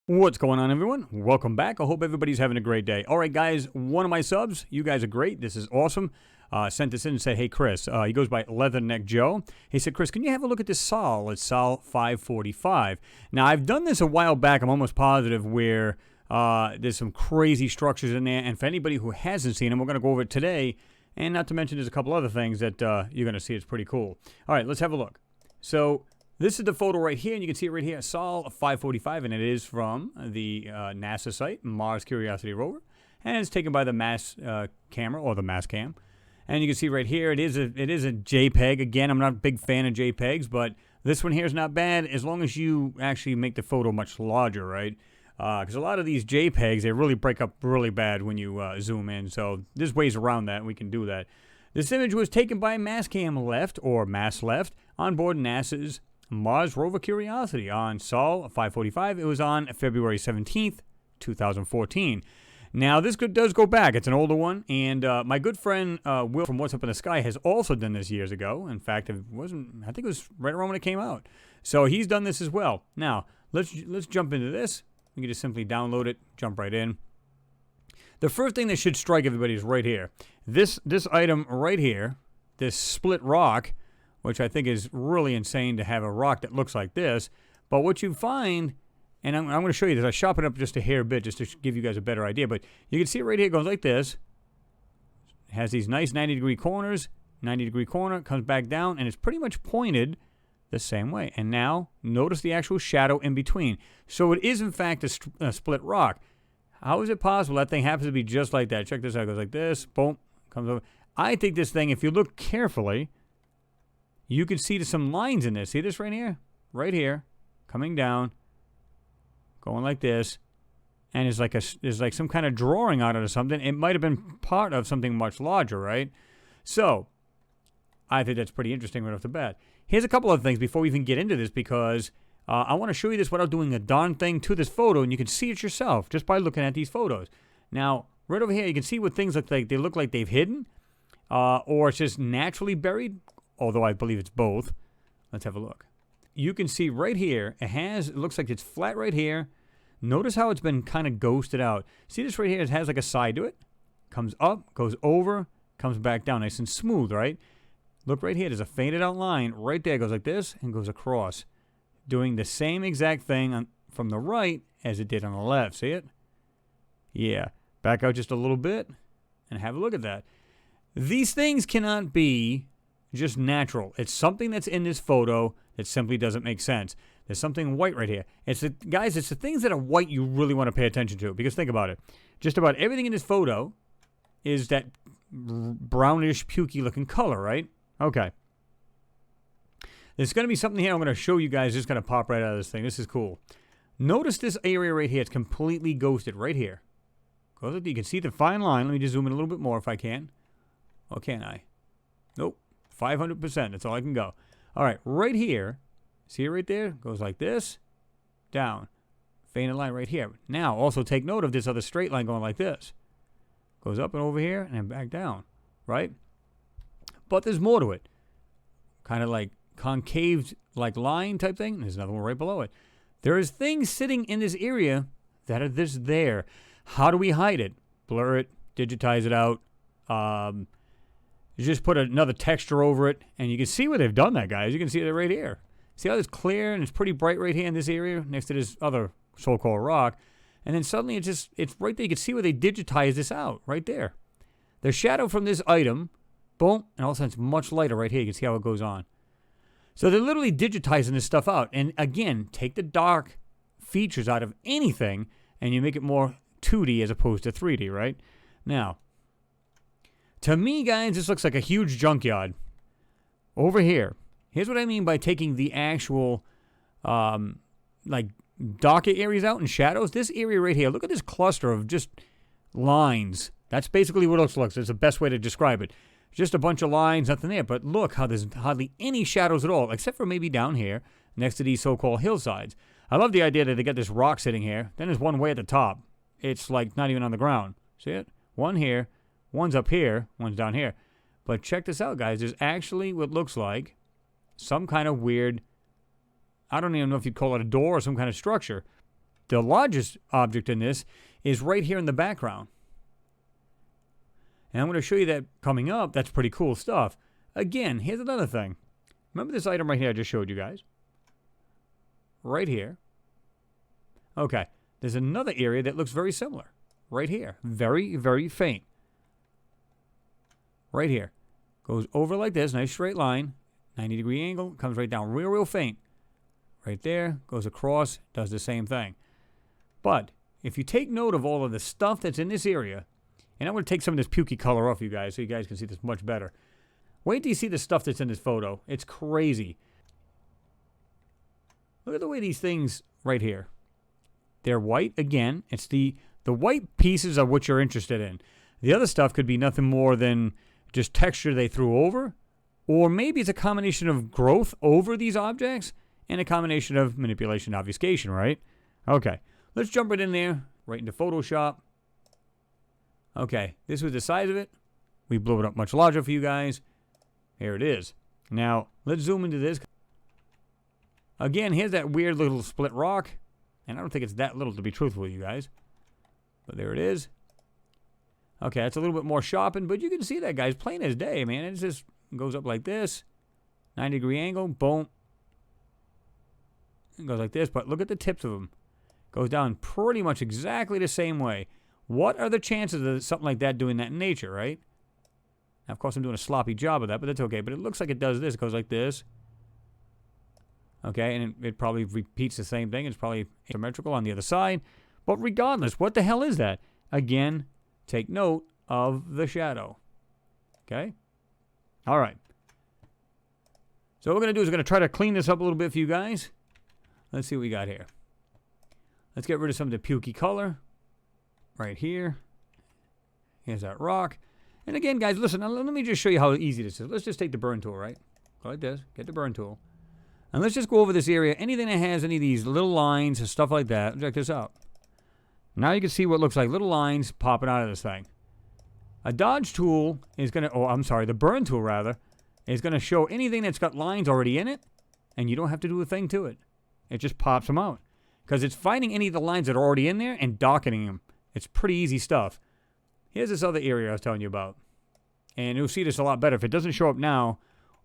What's going on, everyone? Welcome back. I hope everybody's having a great day. All right, guys, one of my subs, you guys are great. This is awesome. Sent this in and said, hey, Chris. He goes by Leatherneck Joe. He said, Chris, can you have a look at this Sol? It's Sol 545. Now, I've done this a while back. I'm almost positive where there's some crazy structures in there. And for anybody who hasn't seen them, we're going to go over it today. And not to mention there's a couple other things that you're going to see. It's pretty cool. All right, let's have a look. So this is the photo right here, and you can see it right here, Sol 545, and it is from the NASA site, Mars Curiosity rover, and it's taken by the MASS camera, or the MASS cam. And you can see right here, it is a JPEG. Again, I'm not a big fan of JPEGs, but this one here is not bad as long as you actually make the photo much larger, right? Because a lot of these JPEGs, they really break up really bad when you zoom in. So there's ways around that, and we can do that. This image was taken by MassCam Left, or MASS Left, on board NASA's Mars rover Curiosity on Sol 545. It was on February 17th, 2014. Now, this does go back. It's an older one, and my good friend Will from What's Up in the Sky has also done this years ago. In fact, I think it was right around when it came out. So he's done this as well. Now, let's jump into this. We can just simply download it, jump right in. The first thing that should strike everybody is right here. This item right here, this split rock, which I think is really insane to have a rock that looks like this. But what you find, and I'm going to show you this. I sharpen it up just a hair bit just to give you guys a better idea. But you can see it right here. It goes like this. It has these nice 90-degree corners. 90-degree corner, comes back down, and it's pretty much pointed the same way. And now, notice the actual shadow in between. So it is, in fact, a split rock. How is it possible that thing happens to be just like that? Check this out. It goes like this. Boom. Comes over. I think this thing, if you look carefully, you can see there's some lines in this. See this right here? Right here. Coming down. Going like this. And there's like some kind of drawing on it or something. It might have been part of something much larger, right? So, I think that's pretty interesting right off the bat. Here's a couple of things before we even get into this, because I want to show you this without doing a darn thing to this photo, and you can see it yourself just by looking at these photos. Now, right over here, you can see what things look like. They look like they've hidden, or it's just naturally buried, although I believe it's both. Let's have a look. You can see right here, it looks like it's flat right here. Notice how it's been kind of ghosted out. See this right here? It has like a side to it. Comes up, goes over, comes back down. Nice and smooth, right? Look right here. There's a faded out line right there. It goes like this and goes across. Doing the same exact thing from the right as it did on the left. See it? Yeah. Back out just a little bit and have a look at that. These things cannot be just natural. It's something that's in this photo that simply doesn't make sense. There's something white right here. Guys, it's the things that are white you really want to pay attention to, because think about it. Just about everything in this photo is that brownish, pukey looking color, right? Okay. There's going to be something here I'm going to show you guys just going to pop right out of this thing. This is cool. Notice this area right here. It's completely ghosted right here. You can see the fine line. Let me just zoom in a little bit more if I can. Oh, can't I? Nope. 500%. That's all I can go. All right. Right here. See it right there? Goes like this. Down. Faded line right here. Now, also take note of this other straight line going like this. Goes up and over here and then back down. Right? But there's more to it. Kind of like concave like line type thing. There's another one right below it. There is things sitting in this area that are just there. How do we hide it? Blur it, digitize it out. You just put another texture over it, and you can see where they've done that, guys. You can see it right here. See how it's clear and it's pretty bright right here in this area next to this other so-called rock. And then suddenly it's right there. You can see where they digitize this out right there. The shadow from this item, boom, and all of a sudden it's much lighter right here. You can see how it goes on. So they're literally digitizing this stuff out. And again, take the dark features out of anything and you make it more 2D as opposed to 3D, right? Now, to me, guys, this looks like a huge junkyard. Over here, here's what I mean by taking the actual, like, darker areas out and shadows. This area right here, look at this cluster of just lines. That's basically what it looks like. It's the best way to describe it. Just a bunch of lines, nothing there. But look how there's hardly any shadows at all, except for maybe down here next to these so-called hillsides. I love the idea that they got this rock sitting here. Then there's one way at the top. It's like not even on the ground. See it? One here, one's up here, one's down here. But check this out, guys. There's actually what looks like some kind of weird, I don't even know if you'd call it a door or some kind of structure. the largest object in this is right here in the background. And I'm going to show you that coming up. That's pretty cool stuff. Again, here's another thing. Remember this item right here I just showed you guys? Right here. Okay. There's another area that looks very similar. Right here. Very, very faint. Right here. Goes over like this. Nice straight line. 90-degree angle. Comes right down real, real faint. Right there. Goes across. Does the same thing. But if you take note of all of the stuff that's in this area, and I'm going to take some of this pukey color off you guys so you guys can see this much better. Wait till you see the stuff that's in this photo. It's crazy. Look at the way these things right here. They're white. Again, it's the white pieces are what you're interested in. The other stuff could be nothing more than just texture they threw over. Or maybe it's a combination of growth over these objects and a combination of manipulation and obfuscation, right? Okay. Let's jump right in there. Right into Photoshop. Okay. This was the size of it. We blew it up much larger for you guys. Here it is. Now, let's zoom into this. Again, here's that weird little split rock. And I don't think it's that little to be truthful with you guys. But there it is. Okay, it's a little bit more sharpened, but you can see that, guys. Plain as day, man. It just goes up like this. 90-degree angle. Boom. It goes like this, but look at the tips of them. Goes down pretty much exactly the same way. What are the chances of something like that doing that in nature, right? Now, of course, I'm doing a sloppy job of that, but that's okay. But it looks like it does this. It goes like this. Okay, and it probably repeats the same thing. It's probably asymmetrical on the other side. But regardless, what the hell is that? Again, take note of the shadow. Okay? All right. So what we're going to do is we're going to try to clean this up a little bit for you guys. Let's see what we got here. Let's get rid of some of the pukey color. Right here. Here's that rock. And again, guys, listen, let me just show you how easy this is. Let's just take the burn tool, right? Go like this. Get the burn tool. And let's just go over this area. Anything that has any of these little lines and stuff like that. Check this out. Now you can see what looks like little lines popping out of this thing. A dodge tool is going to, oh, I'm sorry, the burn tool rather, is going to show anything that's got lines already in it, and you don't have to do a thing to it. It just pops them out. Because it's finding any of the lines that are already in there and docketing them. It's pretty easy stuff. Here's this other area I was telling you about. And you'll see this a lot better. If it doesn't show up now,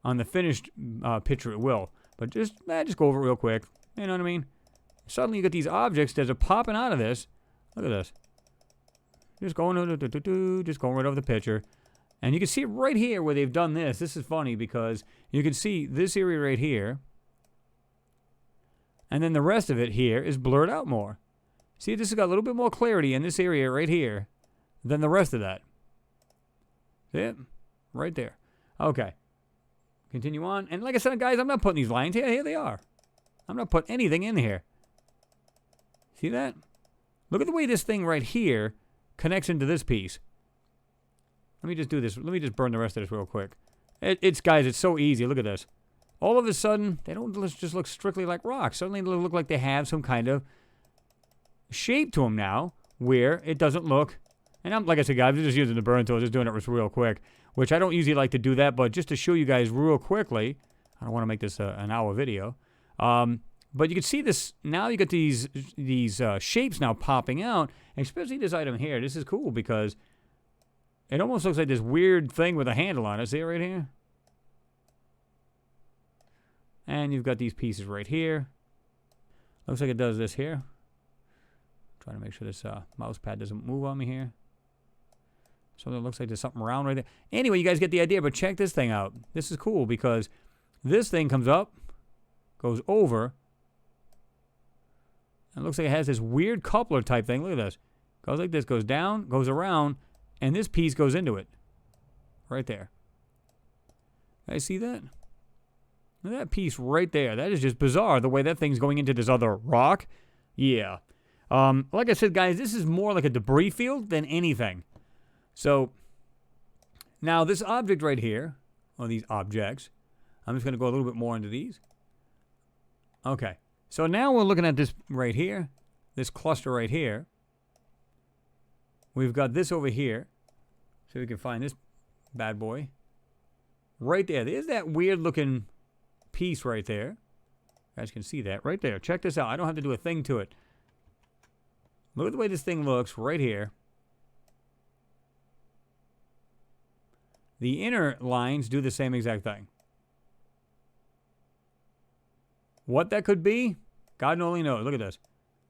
on the finished picture it will. But just go over it real quick. You know what I mean? Suddenly you get these objects that are popping out of this. Look at this. Just going right over the picture. And you can see right here where they've done this. This is funny because you can see this area right here. And then the rest of it here is blurred out more. See, this has got a little bit more clarity in this area right here than the rest of that. See it? Right there. Okay. Continue on. And like I said, guys, I'm not putting these lines here. Here they are. I'm not putting anything in here. See that? Look at the way this thing right here connects into this piece. Let me just do this. Let me just burn the rest of this real quick. Guys, it's so easy. Look at this. All of a sudden, they don't just look strictly like rocks. Suddenly they look like they have some kind of shape to them now where it doesn't look. And I'm, like I said, guys, I'm just using the burn tool. Just doing it real quick. Which I don't usually like to do that, but just to show you guys real quickly, I don't want to make this an hour video. But you can see this, now you get these shapes now popping out, especially this item here. This is cool because it almost looks like this weird thing with a handle on it. See it right here? And you've got these pieces right here. Looks like it does this here. Trying to make sure this mouse pad doesn't move on me here. So it looks like there's something around right there. Anyway, you guys get the idea, but check this thing out. This is cool because this thing comes up, goes over, and it looks like it has this weird coupler type thing. Look at this. Goes like this, goes down, goes around, and this piece goes into it. Right there. You guys see that? Look at that piece right there. That is just bizarre, the way that thing's going into this other rock. Yeah. Like I said, guys, this is more like a debris field than anything. So, now this object right here, or these objects, I'm just going to go a little bit more into these. Okay, so now we're looking at this right here, this cluster right here. We've got this over here, so we can find this bad boy. Right there, there's that weird looking piece right there. You guys can see that right there. Check this out. I don't have to do a thing to it. Look at the way this thing looks right here. The inner lines do the same exact thing. What that could be, God only knows. Look at this.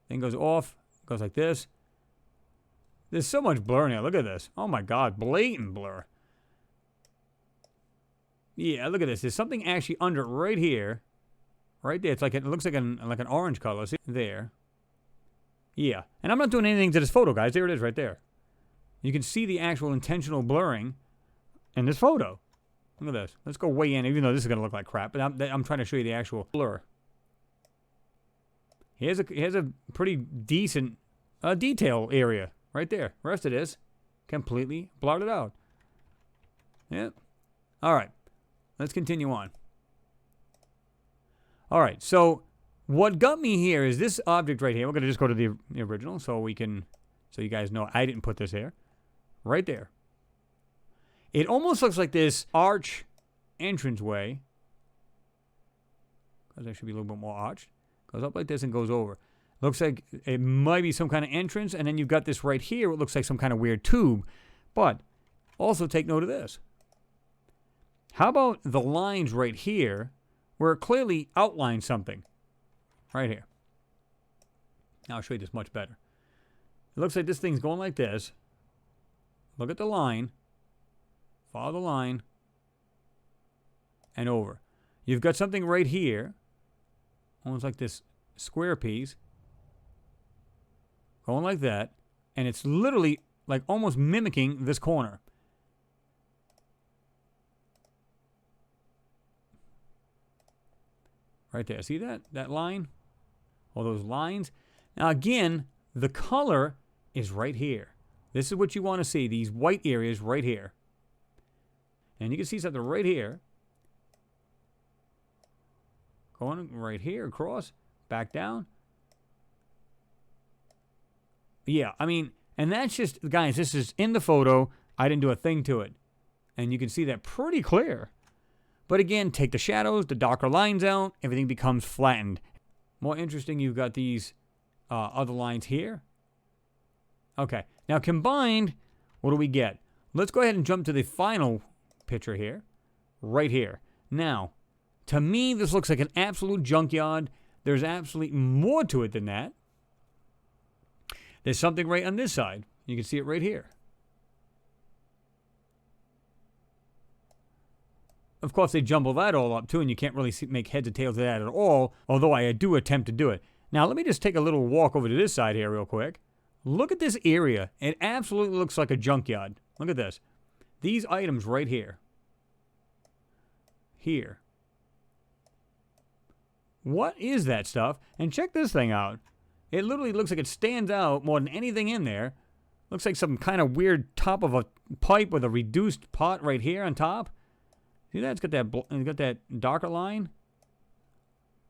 Thing goes off, goes like this. There's so much blur now. Look at this. Oh my God, blatant blur. Yeah, look at this. There's something actually under it right here. Right there. It's like it looks like an orange color. See there. Yeah. And I'm not doing anything to this photo, guys. There it is right there. You can see the actual intentional blurring in this photo. Look at this. Let's go way in, even though this is going to look like crap. But I'm trying to show you the actual blur. Here's a pretty decent detail area right there. The rest of this completely blotted out. Yeah. All right. Let's continue on. All right. So what got me here is this object right here. We're going to just go to the original so you guys know I didn't put this here. Right there. It almost looks like this arch entranceway. Because there should be a little bit more arched. Goes up like this and goes over. Looks like it might be some kind of entrance. And then you've got this right here. It looks like some kind of weird tube. But also take note of this. How about the lines right here where it clearly outlines something? Right here. Now I'll show you this much better. It looks like this thing's going like this. Look at the line. Follow the line. And over. You've got something right here. Almost like this square piece. Going like that. And it's literally like almost mimicking this corner. Right there. See that? That line? All those lines. Now again, the color is right here. This is what you want to see. These white areas right here. And you can see something right here. Going right here across. Back down. Yeah, I mean, and that's just, guys, this is in the photo. I didn't do a thing to it. And you can see that pretty clear. But again, take the shadows, the darker lines out, everything becomes flattened. More interesting, you've got these other lines here. Okay, now combined, what do we get? Let's go ahead and jump to the final picture here. Right here. Now, to me, this looks like an absolute junkyard. There's absolutely more to it than that. There's something right on this side. You can see it right here. Of course, they jumble that all up, too, and you can't really make heads or tails of that at all, although I do attempt to do it. Now, let me just take a little walk over to this side here real quick. Look at this area. It absolutely looks like a junkyard. Look at this. These items right here. Here. What is that stuff? And check this thing out. It literally looks like it stands out more than anything in there. Looks like some kind of weird top of a pipe with a reduced pot right here on top. See that? It's got that darker line.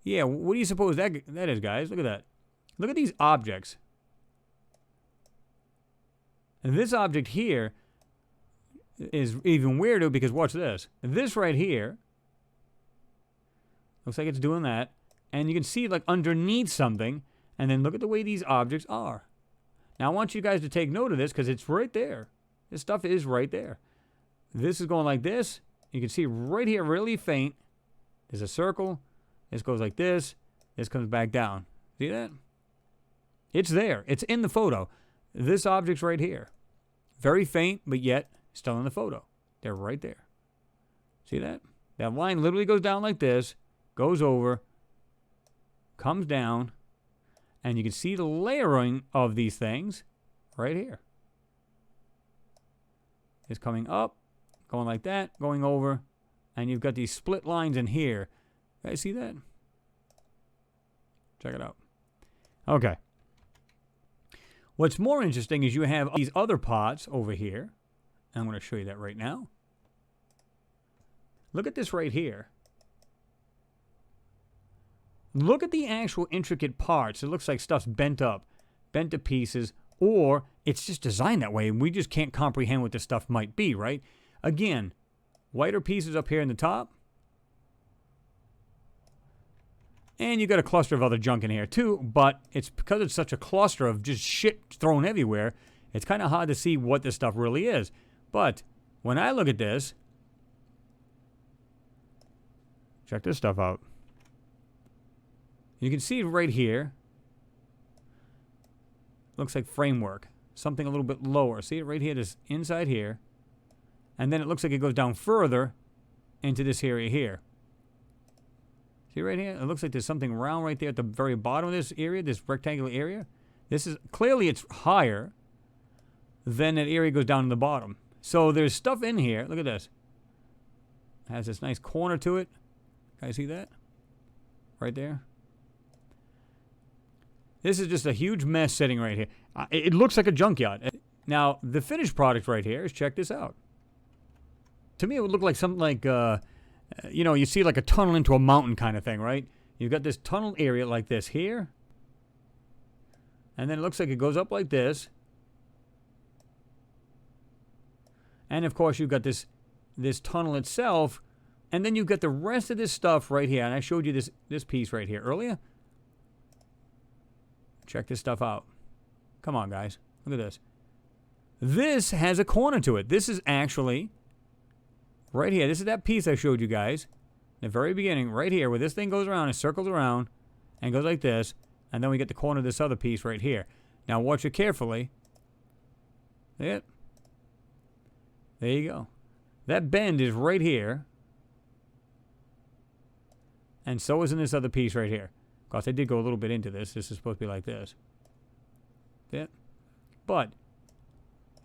Yeah, what do you suppose that is, guys? Look at that. Look at these objects. And this object here is even weirder because watch this. This right here looks like it's doing that. And you can see like underneath something. And then look at the way these objects are. Now I want you guys to take note of this because it's right there. This stuff is right there. This is going like this. You can see right here, really faint. There's a circle. This goes like this. This comes back down. See that? It's there. It's in the photo. This object's right here. Very faint, but yet still in the photo. They're right there. See that? That line literally goes down like this, goes over, comes down, and you can see the layering of these things right here. It's coming up, going like that, going over, and you've got these split lines in here. You guys see that? Check it out. Okay. What's more interesting is you have these other pots over here. I'm going to show you that right now. Look at this right here. Look at the actual intricate parts. It looks like stuff's bent up, bent to pieces, or it's just designed that way and we just can't comprehend what this stuff might be, right? Again, whiter pieces up here in the top. And you got a cluster of other junk in here too, but it's because it's such a cluster of just shit thrown everywhere, it's kind of hard to see what this stuff really is. But when I look at this, check this stuff out. You can see it right here. Looks like framework. Something a little bit lower. See it right here, this inside here. And then it looks like it goes down further into this area here. See right here? It looks like there's something round right there at the very bottom of this area, this rectangular area. This is, clearly it's higher than that area goes down to the bottom. So there's stuff in here. Look at this. It has this nice corner to it. Can you see that? Right there. This is just a huge mess sitting right here. It looks like a junkyard. Now, the finished product right here is, check this out. To me, it would look like something like, you know, you see like a tunnel into a mountain kind of thing, right? You've got this tunnel area like this here. And then it looks like it goes up like this. And, of course, you've got this tunnel itself. And then you've got the rest of this stuff right here. And I showed you this piece right here earlier. Check this stuff out. Come on, guys. Look at this. This has a corner to it. This is actually right here. This is that piece I showed you guys in the very beginning, right here, where this thing goes around and circles around and goes like this. And then we get the corner of this other piece right here. Now, watch it carefully. See it? There you go. That bend is right here. And so is in this other piece right here. Of course, I did go a little bit into this. This is supposed to be like this. See it? But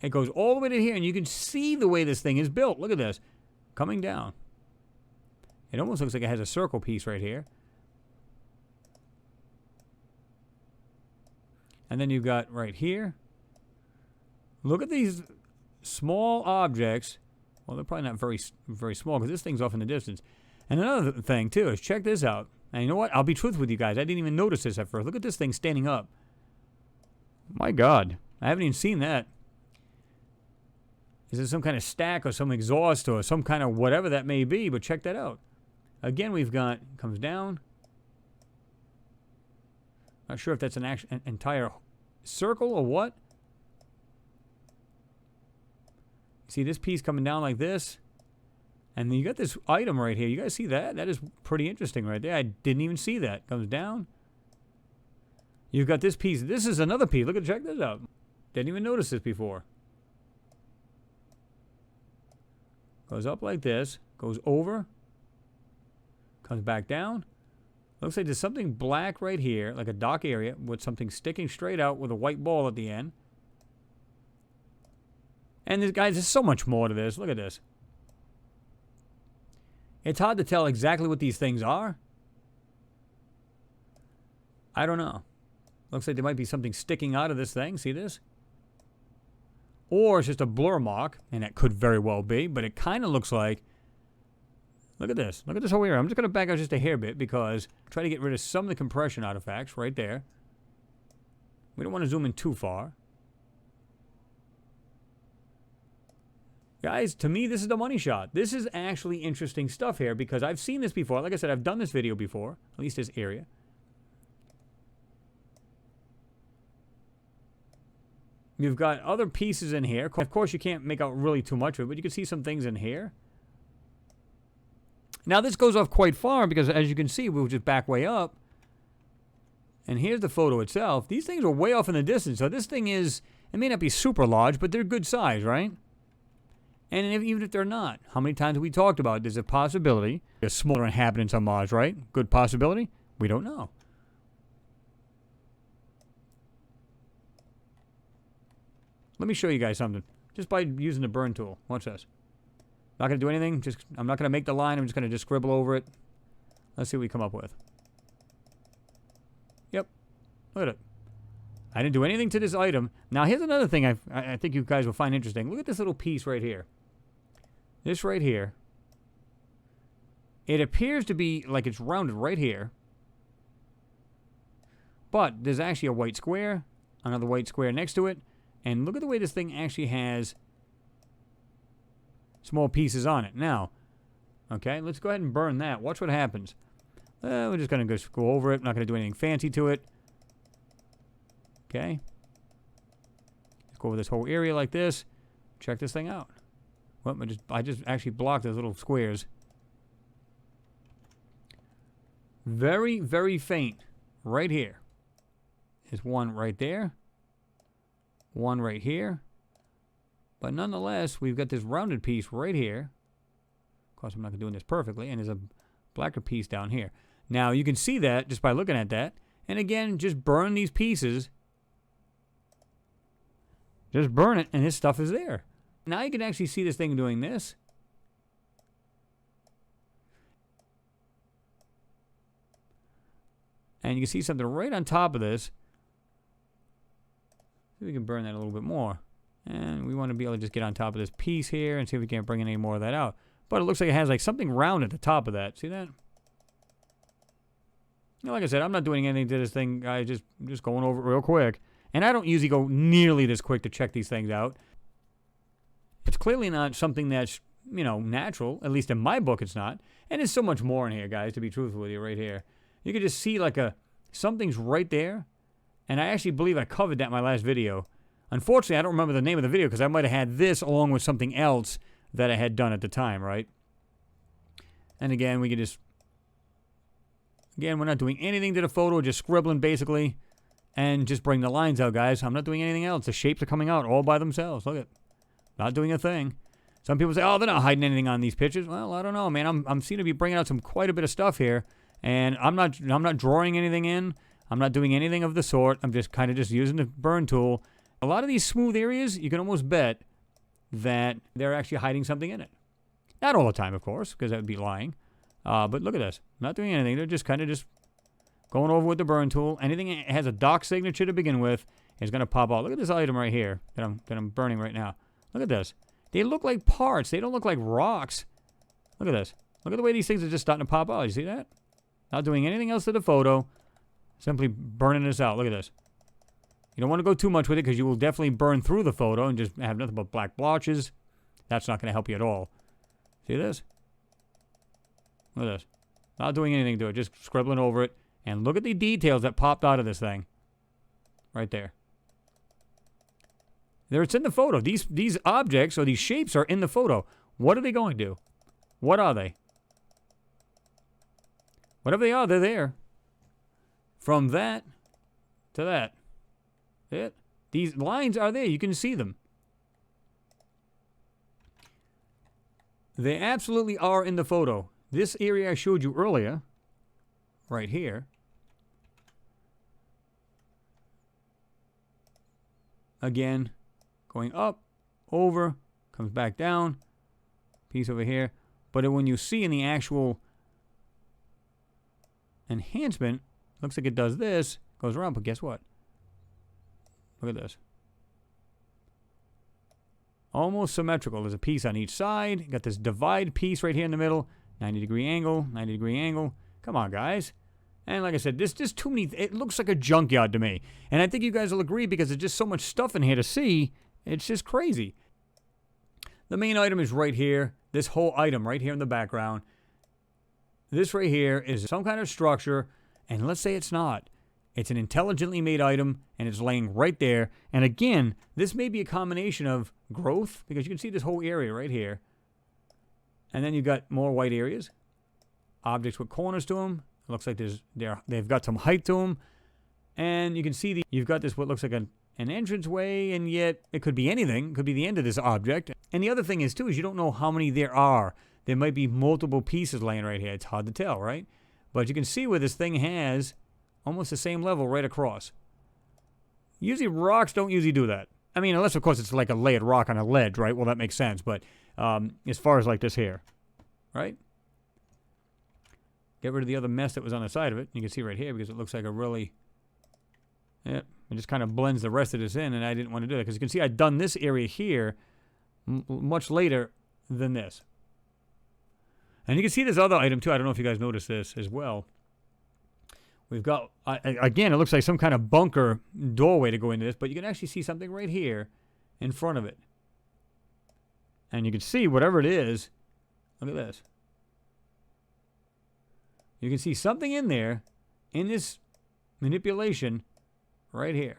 it goes all the way to here, and you can see the way this thing is built. Look at this. Coming down. It almost looks like it has a circle piece right here. And then you've got right here. Look at these small objects. Well, they're probably not very small because this thing's off in the distance. And another thing, too, is check this out. And you know what? I'll be truthful with you guys. I didn't even notice this at first. Look at this thing standing up. My God. I haven't even seen that. Is it some kind of stack or some exhaust or some kind of whatever that may be? But check that out. Again, we've got, comes down. Not sure if that's an entire circle or what. See this piece coming down like this? And then you got this item right here. You guys see that? That is pretty interesting right there. I didn't even see that. Comes down. You've got this piece. This is another piece. Look at, check this out. Didn't even notice this before. Goes up like this. Goes over. Comes back down. Looks like there's something black right here, like a dock area, with something sticking straight out with a white ball at the end. And this, guys, there's so much more to this. Look at this. It's hard to tell exactly what these things are. I don't know. Looks like there might be something sticking out of this thing. See this? Or it's just a blur mark, and it could very well be, but it kind of looks like, look at this. Look at this whole area. I'm just going to back out just a hair bit because try to get rid of some of the compression artifacts right there. We don't want to zoom in too far. Guys, to me, this is the money shot. This is actually interesting stuff here because I've seen this before. Like I said, I've done this video before, at least this area. You've got other pieces in here. Of course, you can't make out really too much of it, but you can see some things in here. Now, this goes off quite far because, as you can see, we'll just back way up. And here's the photo itself. These things are way off in the distance. So this thing is, it may not be super large, but they're good size, right? And even if they're not, how many times have we talked about there's a possibility there's smaller inhabitants on Mars, right? Good possibility? We don't know. Let me show you guys something. Just by using the burn tool. Watch this. Not going to do anything. I'm not going to make the line. I'm just going to just scribble over it. Let's see what we come up with. Yep. Look at it. I didn't do anything to this item. Now, here's another thing I think you guys will find interesting. Look at this little piece right here. This right here. It appears to be like it's rounded right here. But there's actually a white square. Another white square next to it. And look at the way this thing actually has small pieces on it. Now, okay, let's go ahead and burn that. Watch what happens. We're just going to just go over it. I'm not going to do anything fancy to it. Okay. Let's go over this whole area like this. Check this thing out. Well, I just actually blocked those little squares. Very, very faint. Right here. There's one right there. One right here. But nonetheless, we've got this rounded piece right here. Of course, I'm not doing this perfectly. And there's a blacker piece down here. Now, you can see that just by looking at that. And again, just burn these pieces. Just burn it, and this stuff is there. Now you can actually see this thing doing this. And you can see something right on top of this. See if we can burn that a little bit more. And we want to be able to just get on top of this piece here and see if we can't bring any more of that out. But it looks like it has like something round at the top of that. See that? You know, like I said, I'm not doing anything to this thing. I just going over it real quick. And I don't usually go nearly this quick to check these things out. It's clearly not something that's, you know, natural. At least in my book, it's not. And there's so much more in here, guys, to be truthful with you right here. You can just see like something's right there. And I actually believe I covered that in my last video. Unfortunately, I don't remember the name of the video because I might have had this along with something else that I had done at the time, right? And again, we can just... Again, we're not doing anything to the photo, just scribbling basically. And just bring the lines out, guys. I'm not doing anything else. The shapes are coming out all by themselves. Look at, not doing a thing. Some people say, oh, they're not hiding anything on these pictures. Well, I don't know, man. I'm seem to be bringing out quite a bit of stuff here. And I'm not drawing anything in. I'm not doing anything of the sort. I'm just kind of just using the burn tool. A lot of these smooth areas, you can almost bet that they're actually hiding something in it. Not all the time, of course, because that would be lying. But look at this. Not doing anything. They're just kind of just going over with the burn tool. Anything that has a dock signature to begin with is going to pop out. Look at this item right here that I'm burning right now. Look at this. They look like parts. They don't look like rocks. Look at this. Look at the way these things are just starting to pop out. You see that? Not doing anything else to the photo. Simply burning this out. Look at this. You don't want to go too much with it because you will definitely burn through the photo and just have nothing but black blotches. That's not going to help you at all. See this? Look at this. Not doing anything to it. Just scribbling over it. And look at the details that popped out of this thing. Right there. There, it's in the photo. These objects or these shapes are in the photo. What are they going to do? What are they? Whatever they are, they're there. From that to that. It. These lines are there. You can see them. They absolutely are in the photo. This area I showed you earlier, right here, again, going up, over, comes back down, piece over here. But when you see in the actual enhancement, looks like it does this, goes around, but guess what? Look at this. Almost symmetrical. There's a piece on each side. You got this divide piece right here in the middle. 90-degree angle, 90-degree angle. Come on, guys. And like I said, there's just too many. It looks like a junkyard to me. And I think you guys will agree because there's just so much stuff in here to see. It's just crazy. The main item is right here. This whole item right here in the background. This right here is some kind of structure. And let's say it's not. It's an intelligently made item, and it's laying right there. And again, this may be a combination of growth, because you can see this whole area right here. And then you've got more white areas. Objects with corners to them. It looks like they've got some height to them. And you can see you've got this what looks like an entranceway, and yet it could be anything. It could be the end of this object. And the other thing is, too, is you don't know how many there are. There might be multiple pieces laying right here. It's hard to tell, right? But you can see where this thing has almost the same level right across. Usually rocks don't usually do that. I mean, unless, of course, it's like a layered rock on a ledge, right? Well, that makes sense. But as far as like this here, right? Get rid of the other mess that was on the side of it. You can see right here because it looks like a really... Yeah, it just kind of blends the rest of this in, and I didn't want to do that. Because you can see I'd done this area here much later than this. And you can see this other item, too. I don't know if you guys noticed this as well. We've got, again, it looks like some kind of bunker doorway to go into this, but you can actually see something right here in front of it. And you can see whatever it is. Look at this. You can see something in there, in this manipulation, right here.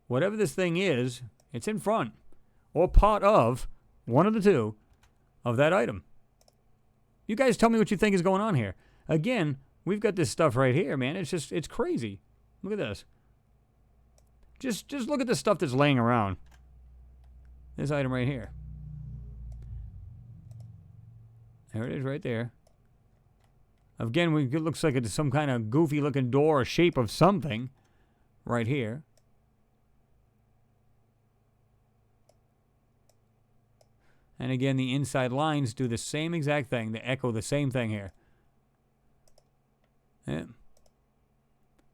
Whatever this thing is, it's in front, or part of, one of the two, of that item. You guys tell me what you think is going on here. Again, we've got this stuff right here, man. It's crazy. Look at this. Just look at the stuff that's laying around. This item right here. There it is right there. Again, it looks like it's some kind of goofy looking door or shape of something right here. And again, the inside lines do the same exact thing. They echo the same thing here. Yeah.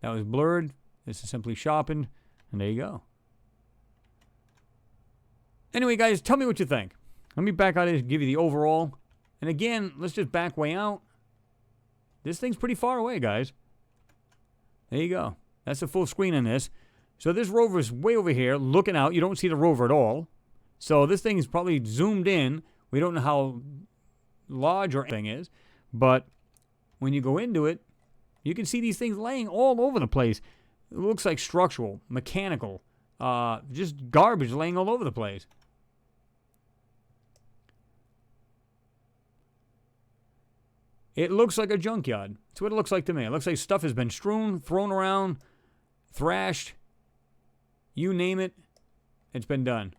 That was blurred. This is simply sharpened. And there you go. Anyway, guys, tell me what you think. Let me back out and give you the overall. And again, let's just back way out. This thing's pretty far away, guys. There you go. That's the full screen on this. So this rover is way over here, looking out. You don't see the rover at all. So this thing is probably zoomed in. We don't know how large or anything is. But when you go into it, you can see these things laying all over the place. It looks like structural, mechanical, just garbage laying all over the place. It looks like a junkyard. That's what it looks like to me. It looks like stuff has been strewn, thrown around, thrashed. You name it, it's been done.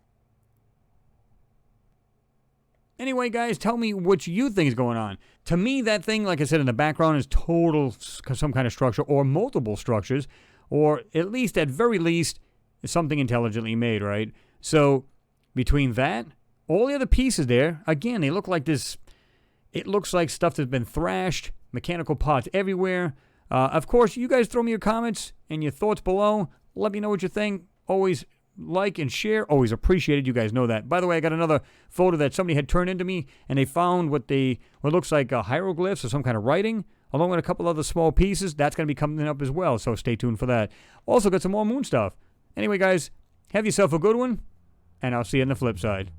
Anyway, guys, tell me what you think is going on. To me, that thing, like I said, in the background is total some kind of structure or multiple structures, or at least, at very least, something intelligently made, right? So between that, all the other pieces there, again, they look like this. It looks like stuff that's been thrashed, mechanical parts everywhere. Of course, you guys throw me your comments and your thoughts below. Let me know what you think. Always like and share. Always appreciated. You guys know that. By the way, I got another photo that somebody had turned into me, and they found what looks like hieroglyphs or some kind of writing, along with a couple other small pieces. That's going to be coming up as well, so stay tuned for that. Also got some more moon stuff. Anyway, guys, have yourself a good one, and I'll see you on the flip side.